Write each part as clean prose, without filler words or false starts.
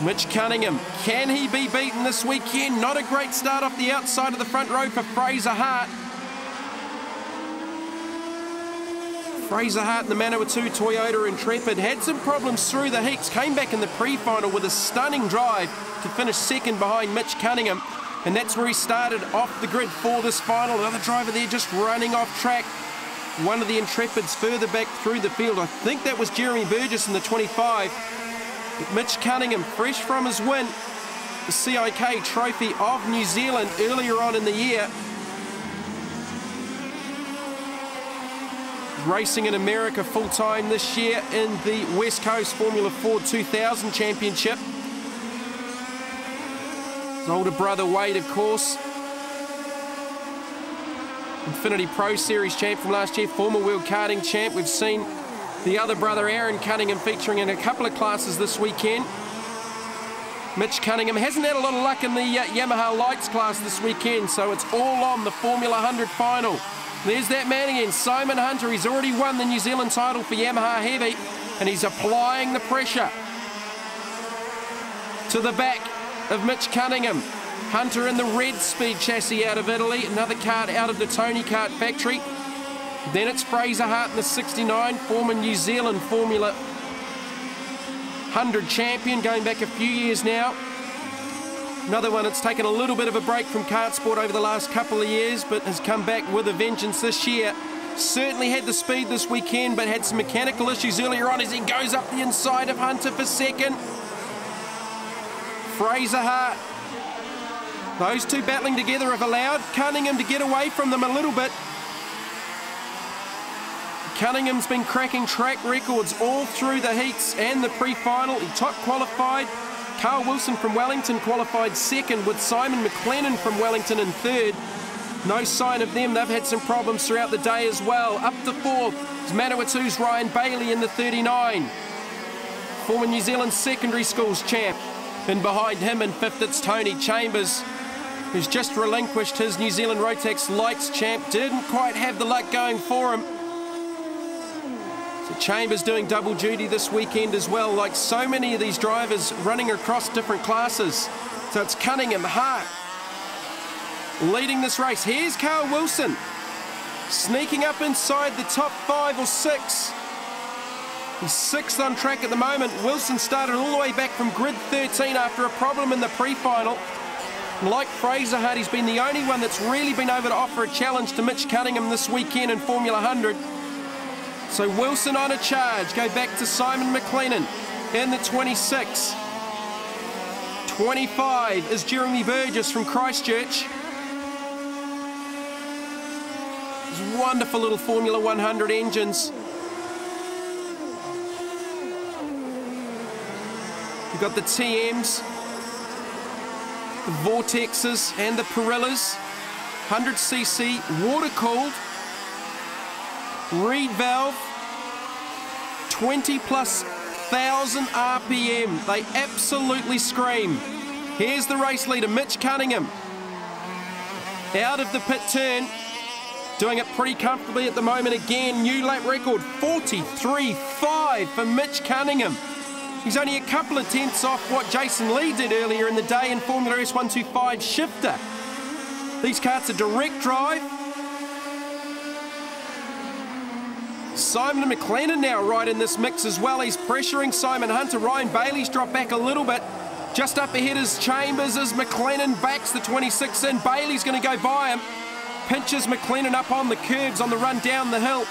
Mitch Cunningham, can he be beaten this weekend? Not a great start off the outside of the front row for Fraser Hart. Fraser Hart in the Manawatu Toyota Intrepid had some problems through the heats, came back in the pre-final with a stunning drive to finish second behind Mitch Cunningham, and that's where he started off the grid for this final. Another driver there just running off track. One of the Intrepids further back through the field. I think that was Jeremy Burgess in the 25. But Mitch Cunningham, fresh from his win, the CIK Trophy of New Zealand earlier on in the year. Racing in America full-time this year in the West Coast Formula Ford 2000 Championship. His older brother Wade, of course. Infinity Pro Series champ from last year, former World Karting champ. We've seen the other brother, Aaron Cunningham, featuring in a couple of classes this weekend. Mitch Cunningham hasn't had a lot of luck in the Yamaha Lights class this weekend, so it's all on the Formula 100 final. There's that man again, Simon Hunter. He's already won the New Zealand title for Yamaha Heavy, and he's applying the pressure to the back of Mitch Cunningham. Hunter in the Red Speed chassis out of Italy, another kart out of the Tony Kart factory. Then it's Fraser Hart in the 69, former New Zealand Formula 100 champion, going back a few years now. Another one that's taken a little bit of a break from kart sport over the last couple of years, but has come back with a vengeance this year. Certainly had the speed this weekend, but had some mechanical issues earlier on as he goes up the inside of Hunter for second. Fraser Hart. Those two battling together have allowed Cunningham to get away from them a little bit. Cunningham's been cracking track records all through the heats and the pre-final. He top qualified. Carl Wilson from Wellington qualified second, with Simon McLennan from Wellington in third. No sign of them. They've had some problems throughout the day as well. Up to fourth is Manawatu's Ryan Bailey in the 39. Former New Zealand secondary schools champ. And behind him in fifth, it's Tony Chambers, who's just relinquished his New Zealand Rotax Lights champ. Didn't quite have the luck going for him. So Chambers doing double duty this weekend as well, like so many of these drivers running across different classes. So it's Cunningham, Hart leading this race. Here's Carl Wilson sneaking up inside the top 5 or 6. He's sixth on track at the moment. Wilson started all the way back from grid 13 after a problem in the pre-final. Like Fraser Hart, he's been the only one that's really been able to offer a challenge to Mitch Cunningham this weekend in Formula 100. So Wilson on a charge. Go back to Simon McLennan in the 26. 25 is Jeremy Burgess from Christchurch. These wonderful little Formula 100 engines. You've got the TMs, the Vortexes and the Pirillas. 100cc, water-cooled, reed valve, 20,000+ RPM. They absolutely scream. Here's the race leader, Mitch Cunningham. Out of the pit turn, doing it pretty comfortably at the moment again. New lap record, 43.5 for Mitch Cunningham. He's only a couple of tenths off what Jason Lee did earlier in the day in Formula S125 shifter. These karts are direct drive. Simon McLennan now right in this mix as well. He's pressuring Simon Hunter. Ryan Bailey's dropped back a little bit. Just up ahead is Chambers as McLennan backs the 26 in. Bailey's going to go by him. Pinches McLennan up on the curbs on the run down the hill.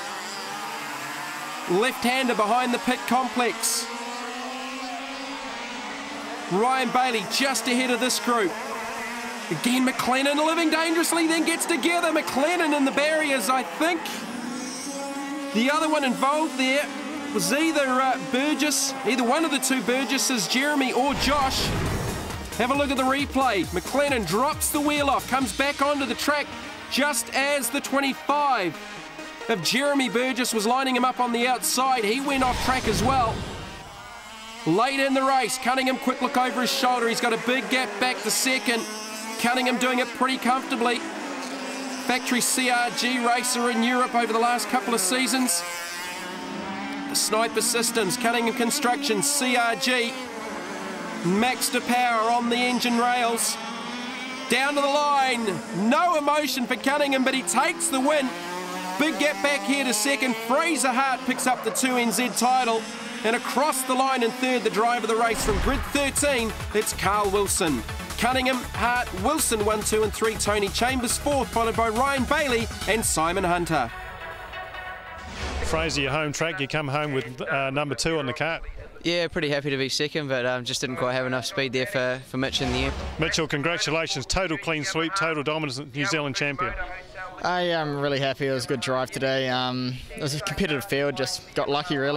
Left-hander behind the pit complex. Ryan Bailey just ahead of this group. Again, McLennan living dangerously, then gets together. McLennan in the barriers, I think. The other one involved there was either Burgess, either one of the two Burgesses, Jeremy or Josh. Have a look at the replay. McLennan drops the wheel off, comes back onto the track just as the 25 of Jeremy Burgess was lining him up on the outside. He went off track as well. Late in the race, Cunningham, quick look over his shoulder. He's got a big gap back to second. Cunningham doing it pretty comfortably. Factory CRG racer in Europe over the last couple of seasons. The Sniper Systems, Cunningham Construction, CRG. Max de Power on the engine rails. Down to the line. No emotion for Cunningham, but he takes the win. Big gap back here to second. Fraser Hart picks up the 2NZ title. And across the line in third, the driver of the race from grid 13, it's Carl Wilson. Cunningham, Hart, Wilson 1, 2 and 3. Tony Chambers 4th, followed by Ryan Bailey and Simon Hunter. Fraser, your home track, you come home with number 2 on the kart. Yeah, pretty happy to be second, but just didn't quite have enough speed there for Mitch in the end. Mitchell, congratulations. Total clean sweep, total dominance, New Zealand champion. I am really happy. It was a good drive today. It was a competitive field, just got lucky really.